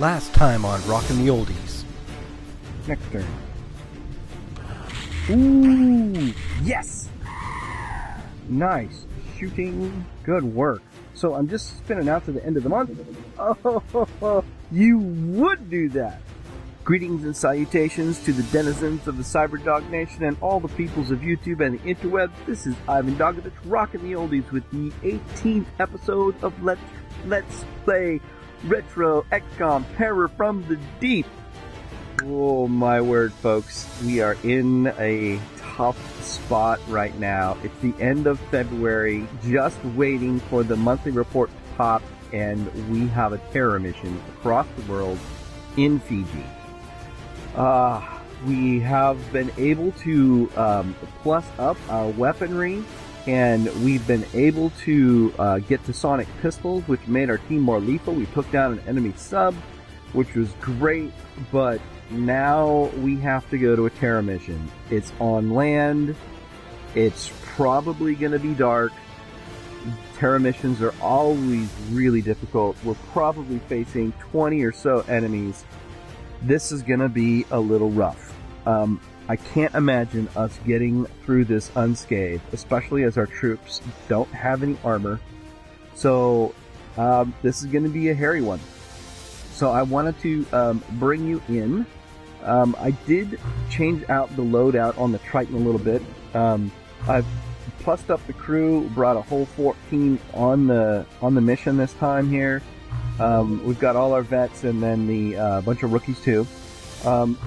Last time on Rockin' the Oldies. Next turn. Ooh, yes! Nice shooting, good work. So I'm just spinning out to the end of the month. Oh, you would do that. Greetings and salutations to the denizens of the CyberDog Nation and all the peoples of YouTube and the interweb. This is IvanDogovich rocking the oldies with the 18th episode of Let's Play Retro XCOM Terror from the Deep. Oh my word, folks. We are in a tough spot right now. It's the end of February, just waiting for the monthly report to pop, and we have a terror mission across the world in Fiji. We have been able to plus up our weaponry, and we've been able to get to sonic pistols, which made our team more lethal. We took down an enemy sub, which was great, but now we have to go to a terror mission. It's on land. It's probably going to be dark. Terror missions are always really difficult. We're probably facing 20 or so enemies. This is going to be a little rough. I can't imagine us getting through this unscathed, especially as our troops don't have any armor. So this is going to be a hairy one. So I wanted to bring you in. I did change out the loadout on the Triton a little bit. I've plussed up the crew, brought a whole 14 on the mission this time here. We've got all our vets and then the bunch of rookies too.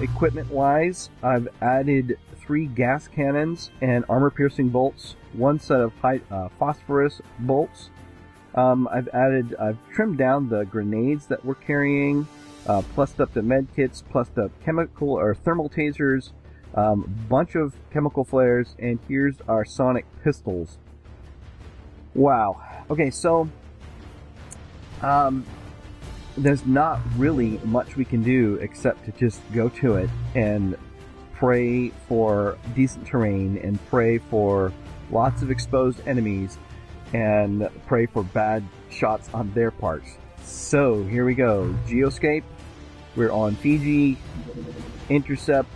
Equipment-wise, I've added 3 gas cannons and armor-piercing bolts, 1 set of phosphorus bolts. I've trimmed down the grenades that we're carrying, plussed up the med kits, plussed up chemical or thermal tasers, bunch of chemical flares, and here's our sonic pistols. Wow. Okay, so there's not really much we can do except to just go to it and pray for decent terrain and pray for lots of exposed enemies and pray for bad shots on their parts. So here we go. Geoscape. We're on Fiji. Intercept.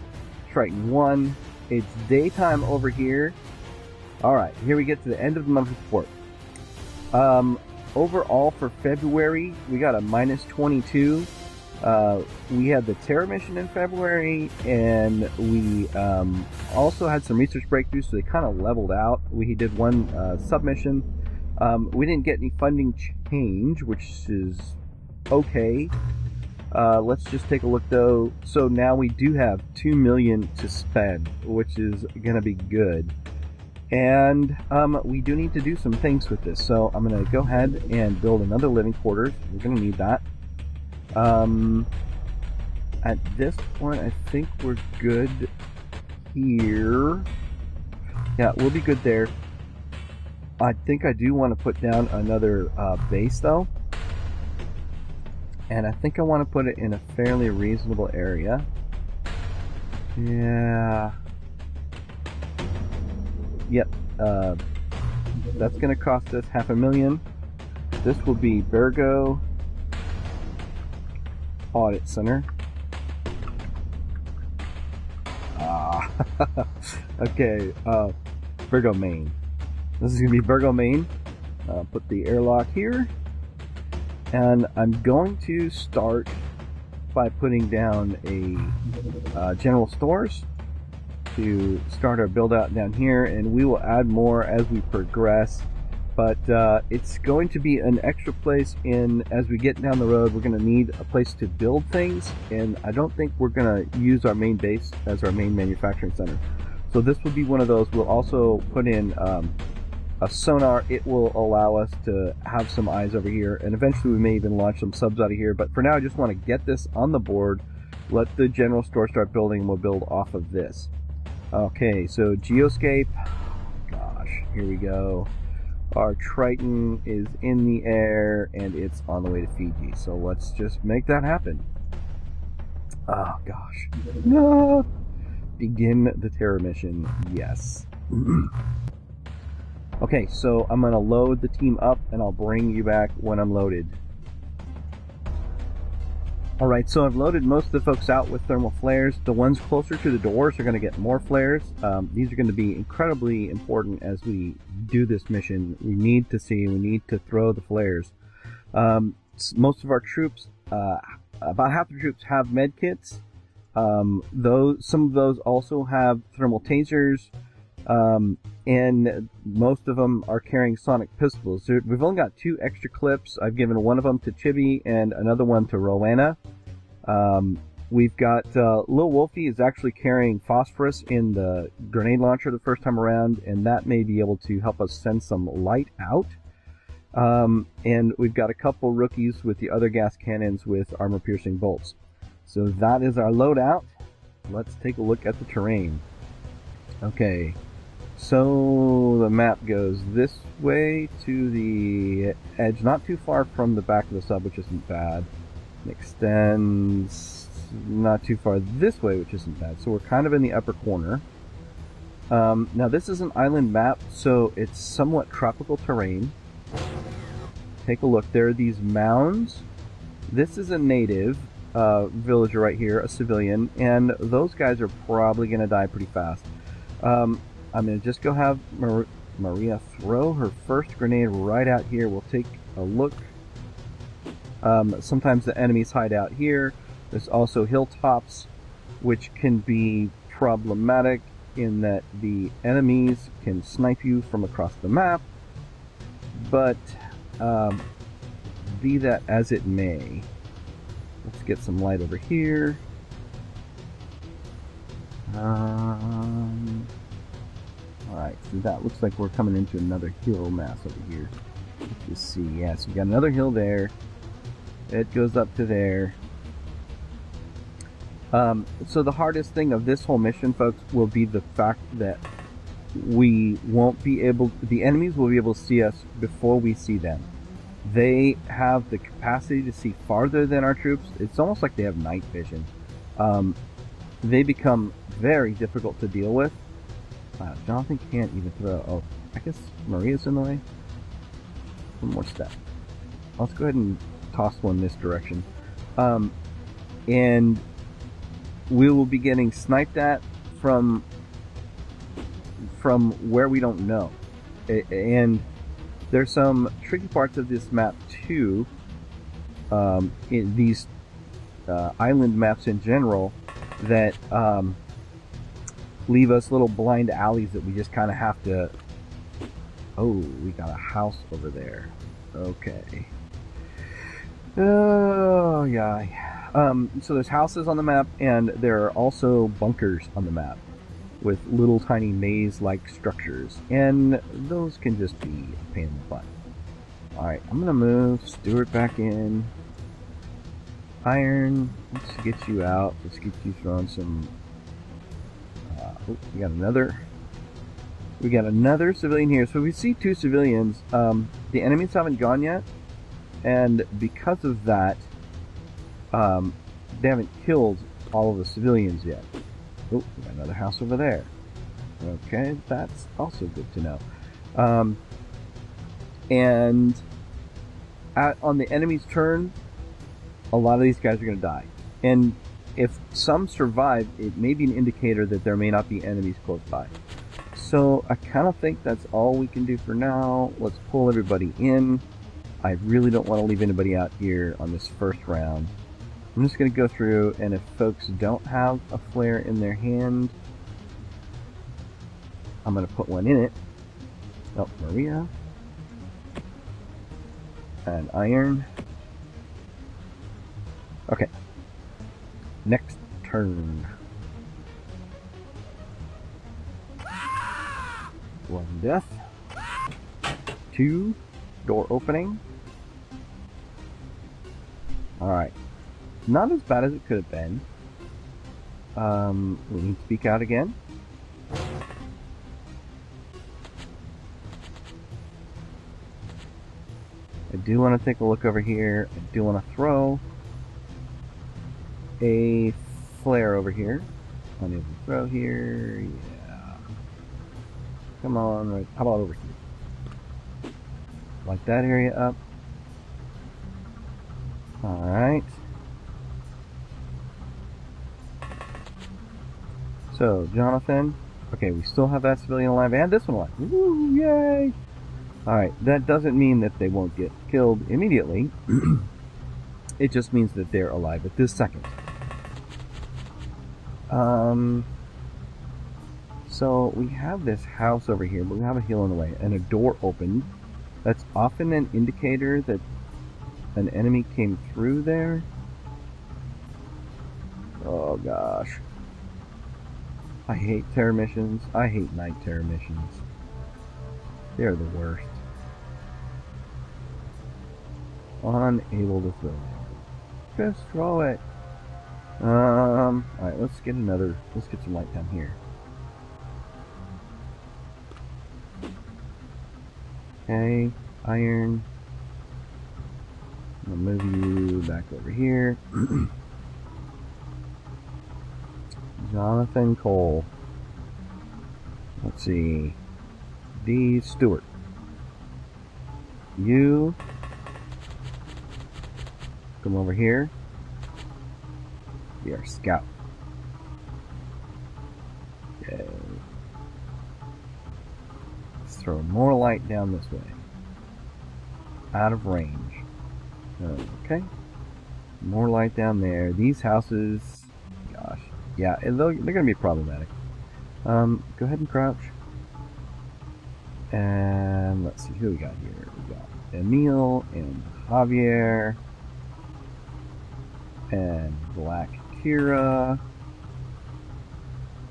Triton 1. It's daytime over here. Alright, here we get to the end of the month report. Overall for February, we got a minus 22. We had the terror mission in February, and we also had some research breakthroughs, so they kind of leveled out. We did one submission. We didn't get any funding change, which is okay. Let's just take a look though. So now we do have 2 million to spend, which is gonna be good. And we do need to do some things with this. So I'm gonna go ahead and build another living quarters. We're gonna need that. At this point, I think we're good here. Yeah, we'll be good there. I think I do want to put down another base though. And I think I want to put it in a fairly reasonable area. Yeah. Yep. That's going to cost us $500,000. This will be Virgo Audit Center. Okay. Virgo Main. This is going to be Virgo Main. Put the airlock here. And I'm going to start by putting down a general stores to start our build out down here, and we will add more as we progress. But it's going to be an extra place in as we get down the road. We're going to need a place to build things, and I don't think we're going to use our main base as our main manufacturing center. So this will be one of those. We'll also put in a sonar. It will allow us to have some eyes over here, and eventually we may even launch some subs out of here. But for now, I just want to get this on the board, let the general store start building, and we'll build off of this. Okay, so Geoscape. Gosh, here we go. Our Triton is in the air, and it's on the way to Fiji. So let's just make that happen. Oh, gosh. No! Begin the terror mission. Yes. Okay, so I'm going to load the team up, and I'll bring you back when I'm loaded. Alright, so I've loaded most of the folks out with thermal flares. The ones closer to the doors are going to get more flares. These are going to be incredibly important as we do this mission. We need to throw the flares. Most of our troops, about half the troops have med kits. Some of those also have thermal tasers. And most of them are carrying sonic pistols. We've only got 2 extra clips. I've given one of them to Chibi and another one to Rowena. We've got Lil Wolfie is actually carrying phosphorus in the grenade launcher the first time around, and that may be able to help us send some light out. And we've got a couple rookies with the other gas cannons with armor-piercing bolts. So that is our loadout. Let's take a look at the terrain. Okay. So the map goes this way to the edge, not too far from the back of the sub, which isn't bad. It extends not too far this way, which isn't bad. So we're kind of in the upper corner. Now this is an island map, so it's somewhat tropical terrain. Take a look. There are these mounds. This is a native villager right here, a civilian, and those guys are probably going to die pretty fast. I'm going to just go have Maria throw her first grenade right out here. We'll take a look. Sometimes the enemies hide out here. There's also hilltops, which can be problematic in that the enemies can snipe you from across the map. But be that as it may, let's get some light over here. Alright, so that looks like we're coming into another hill mass over here. Let's just see. Yeah, so we got another hill there. It goes up to there. So the hardest thing of this whole mission, folks, will be the fact that we won't be able, the enemies will be able to see us before we see them. They have the capacity to see farther than our troops. It's almost like they have night vision. They become very difficult to deal with. Jonathan can't even throw. Oh, I guess Maria's in the way. One more step. Let's go ahead and toss one this direction. And we will be getting sniped at from where we don't know. And there's some tricky parts of this map too. In these island maps in general that leave us little blind alleys that we just kind of have to... Oh, we got a house over there. Okay. Oh, yeah. So there's houses on the map, and there are also bunkers on the map with little tiny maze-like structures, and those can just be a pain in the butt. Alright, I'm gonna move Stuart back in. Iron, let's get you out. Let's get you throwing some... oh, we got another civilian here. So we see 2 civilians. The enemies haven't gone yet, and because of that, they haven't killed all of the civilians yet. Oh, we got another house over there. Okay, that's also good to know. And on the enemy's turn, a lot of these guys are going to die. And if some survive, it may be an indicator that there may not be enemies close by. So I kind of think that's all we can do for now. Let's pull everybody in. I really don't want to leave anybody out here on this first round. I'm just going to go through, and if folks don't have a flare in their hand, I'm going to put one in it. Oh, Maria. And Iron. Okay. Next turn. 1 death. 2 door opening. Alright. Not as bad as it could have been. We need to speak out again. I do want to take a look over here. I do want to throw a flare over here. Unable to throw here. Yeah. Come on. Right. How about over here? Light that area up. Alright. So, Jonathan. Okay, we still have that civilian alive and this one alive. Woo, yay! Alright, that doesn't mean that they won't get killed immediately. It just means that they're alive at this second. So we have this house over here, but we have a hill in the way, and a door opened. That's often an indicator that an enemy came through there. Oh gosh. I hate terror missions. I hate night terror missions. They're the worst. Unable to throw it. Just throw it. Alright, let's get some light down here. Okay, iron. I'll move you back over here. Jonathan Cole. Let's see. D. Stewart. You come over here. Be our scout. Okay. Let's throw more light down this way. Out of range. Okay. More light down there. These houses, gosh, yeah, they're going to be problematic. Go ahead and crouch. And let's see who we got here. We got Emil and Javier and Black Kira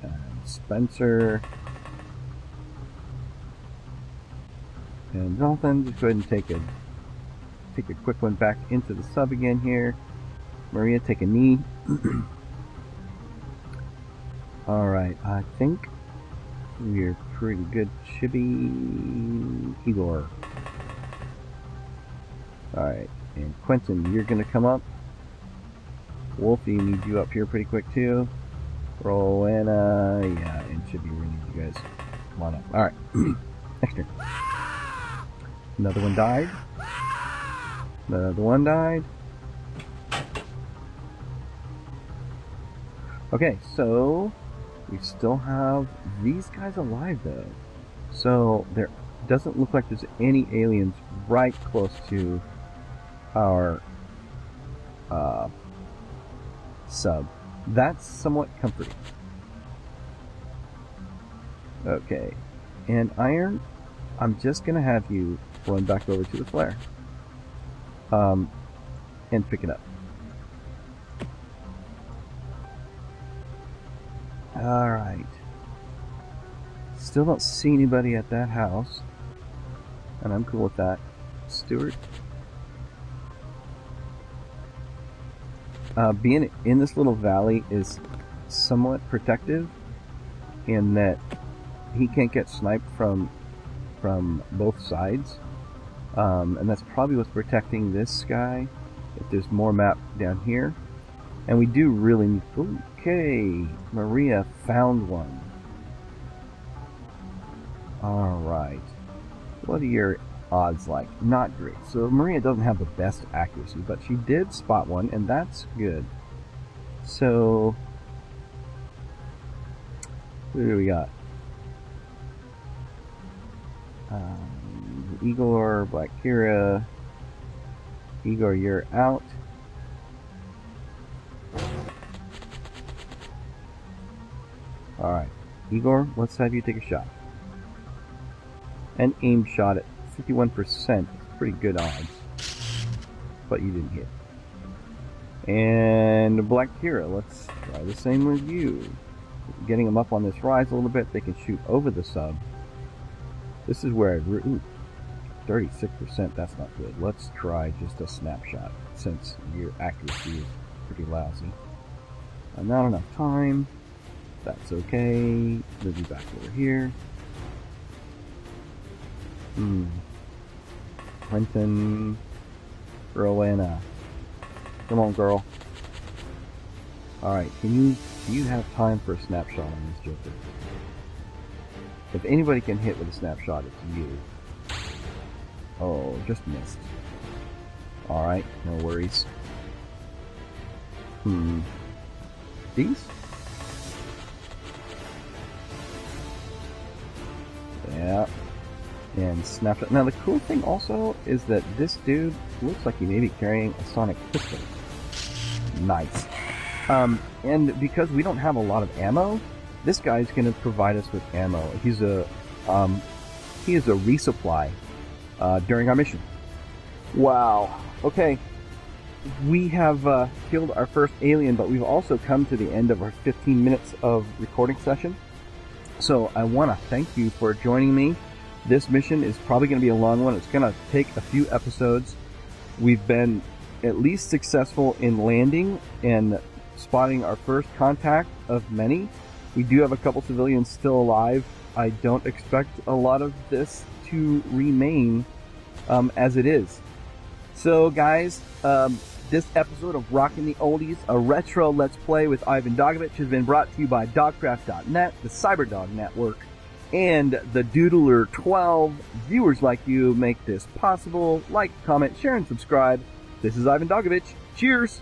and Spencer and Jonathan. Just go ahead and take a quick one back into the sub again here. Maria, take a knee. Alright, I think we're pretty good. Chibi Igor. Alright, and Quentin, you're gonna come up. Wolfie, need you up here pretty quick too. Rowena, yeah, and Chibi, we need you guys. Come on up. Alright, next turn. Another one died. Another one died. Okay, so we still have these guys alive though. So there doesn't look like there's any aliens right close to our sub. That's somewhat comforting. Okay, and Iron, I'm just gonna have you run back over to the flare. And pick it up. Alright. Still don't see anybody at that house. And I'm cool with that. Stuart? Being in this little valley is somewhat protective in that he can't get sniped from both sides. And that's probably what's protecting this guy. If there's more map down here. And we do really need... Okay, Maria found one. Alright. What are your odds like? Not great. So Maria doesn't have the best accuracy, but she did spot one, and that's good. So... who do we got? Igor, Black Kira. Igor, you're out. Alright. Igor, let's have you take a shot. An aim shot at 51%. Pretty good odds. But you didn't hit. And Black Kira, let's try the same with you. Getting them up on this rise a little bit, they can shoot over the sub. This is where I... ooh, 36%, that's not good. Let's try just a snapshot, since your accuracy is pretty lousy. Not enough time. That's okay. Move you back over here. Clinton. Rowena. Come on, girl. Alright, do you have time for a snapshot on this Joker? If anybody can hit with a snapshot, it's you. Oh, just missed. Alright, no worries. These? Yeah. And snapped it. Now the cool thing also is that this dude looks like he may be carrying a sonic pistol. Nice. And because we don't have a lot of ammo, this guy's going to provide us with ammo. He is a resupply during our mission. Wow. Okay. We have killed our first alien, but we've also come to the end of our 15 minutes of recording session. So I want to thank you for joining me. This mission is probably going to be a long one. It's going to take a few episodes. We've been at least successful in landing and spotting our first contact of many. We do have a couple civilians still alive. I don't expect a lot of this to remain as it is. So guys, this episode of Rockin' the Oldies, a retro Let's Play with IvanDogovich, has been brought to you by Dogcraft.net, the CyberDog Network, and the Doodler 12. Viewers like you make this possible. Like, comment, share, and subscribe. This is IvanDogovich. Cheers!